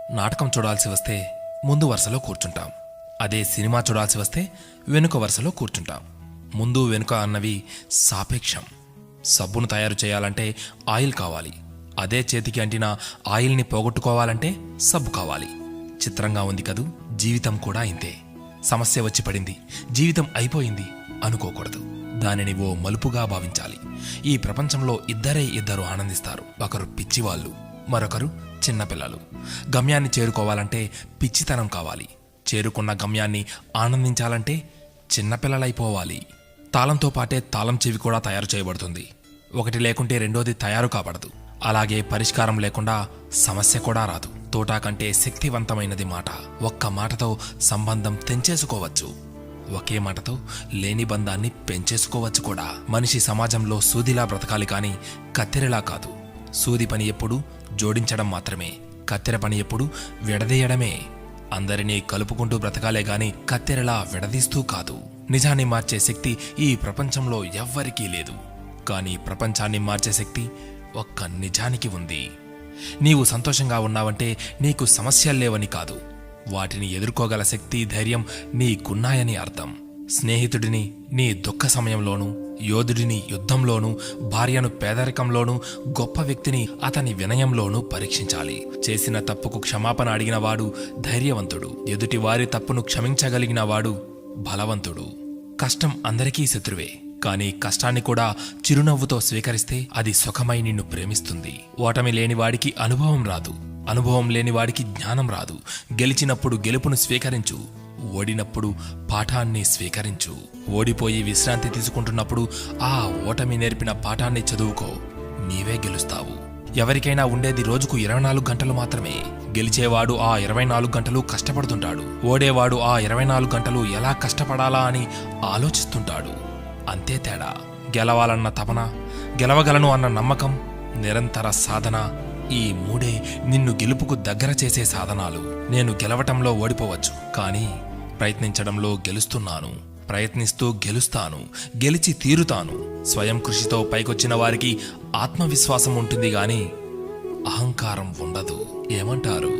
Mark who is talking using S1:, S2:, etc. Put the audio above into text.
S1: నాటకం చూడాల్సి వస్తే ముందు వరుసలో కూర్చుంటాం. అదే సినిమా చూడాల్సి వస్తే వెనుక వరుసలో కూర్చుంటాం. ముందు వెనుక అన్నవి సాపేక్షం. సబ్బును తయారు చేయాలంటే ఆయిల్ కావాలి. అదే చేతికి అంటిన ఆయిల్ని పోగొట్టుకోవాలంటే సబ్బు కావాలి. చిత్రంగా ఉంది కదూ, జీవితం కూడా ఇంతే. సమస్య వచ్చి పడింది, జీవితం అయిపోయింది అనుకోకూడదు. దానిని ఓ మలుపుగా భావించాలి. ఈ ప్రపంచంలో ఇద్దరు ఆనందిస్తారు. ఒకరు పిచ్చివాళ్ళు, మరొకరు చిన్నపిల్లలు. గమ్యాన్ని చేరుకోవాలంటే పిచ్చితనం కావాలి. చేరుకున్న గమ్యాన్ని ఆనందించాలంటే చిన్నపిల్లలైపోవాలి. తాళంతో పాటే తాళం చెవి కూడా తయారు చేయబడుతుంది. ఒకటి లేకుంటే రెండోది తయారు కాబడదు. అలాగే పరిష్కారం లేకుండా సమస్య కూడా రాదు. తోటా కంటే శక్తివంతమైనది మాట. ఒక్క మాటతో సంబంధం తెంచేసుకోవచ్చు. ఒకే మాటతో లేని బంధాన్ని పెంచేసుకోవచ్చు కూడా. మనిషి సమాజంలో సూదిలా బ్రతకాలి కాని కత్తెరలా కాదు. సూది పని ఎప్పుడు జోడించడం మాత్రమే, కత్తెర పని ఎప్పుడు విడదీయడమే. అందరినీ కలుపుకుంటూ బ్రతకాలే గాని కత్తెరలా విడదీస్తూ కాదు. నిజాన్ని మార్చే శక్తి ఈ ప్రపంచంలో ఎవ్వరికీ లేదు. కానీ ప్రపంచాన్ని మార్చే శక్తి ఒక్క నిజానికి ఉంది. నీవు సంతోషంగా ఉన్నావంటే నీకు సమస్యల్లేవని కాదు, వాటిని ఎదుర్కోగల శక్తి, ధైర్యం నీకున్నాయని అర్థం. స్నేహితుడిని నీ దుఃఖ సమయంలోనూ, యోధుడిని యుద్ధంలోనూ, భార్యను పేదరికంలోనూ, గొప్ప వ్యక్తిని అతని వినయంలోనూ పరీక్షించాలి. చేసిన తప్పుకు క్షమాపణ అడిగినవాడు ధైర్యవంతుడు. ఎదుటి వారి తప్పును క్షమించగలిగిన వాడు బలవంతుడు. కష్టం అందరికీ శత్రువే, కానీ కష్టాన్ని కూడా చిరునవ్వుతో స్వీకరిస్తే అది సుఖమై నిన్ను ప్రేమిస్తుంది. ఓటమి లేనివాడికి అనుభవం రాదు, అనుభవం లేనివాడికి జ్ఞానం రాదు. గెలిచినప్పుడు గెలుపును స్వీకరించు, ఓడినప్పుడు పాఠాన్ని స్వీకరించు. ఓడిపోయి విశ్రాంతి తీసుకుంటున్నప్పుడు ఆ ఓటమి నేర్పిన పాఠాన్ని చదువుకో. నీవే గెలుస్తావు. ఎవరికైనా ఉండేది రోజుకు 24 గంటలు మాత్రమే. గెలిచేవాడు ఆ 24 గంటలు కష్టపడుతుంటాడు. ఓడేవాడు ఆ 24 గంటలు ఎలా కష్టపడాలా అని ఆలోచిస్తుంటాడు. అంతే తేడా. గెలవాలన్న తపన, గెలవగలను అన్న నమ్మకం, నిరంతర సాధన, ఈ మూడే నిన్ను గెలుపుకు దగ్గర చేసే సాధనాలు. నేను గెలవటంలో ఓడిపోవచ్చు, కానీ ప్రయత్నించడంలో గెలుస్తున్నాను. ప్రయత్నిస్తూ గెలుస్తాను, గెలిచి తీరుతాను. స్వయం కృషితో పైకొచ్చిన వారికి ఆత్మవిశ్వాసం ఉంటుంది గాని అహంకారం ఉండదు. ఏమంటారు?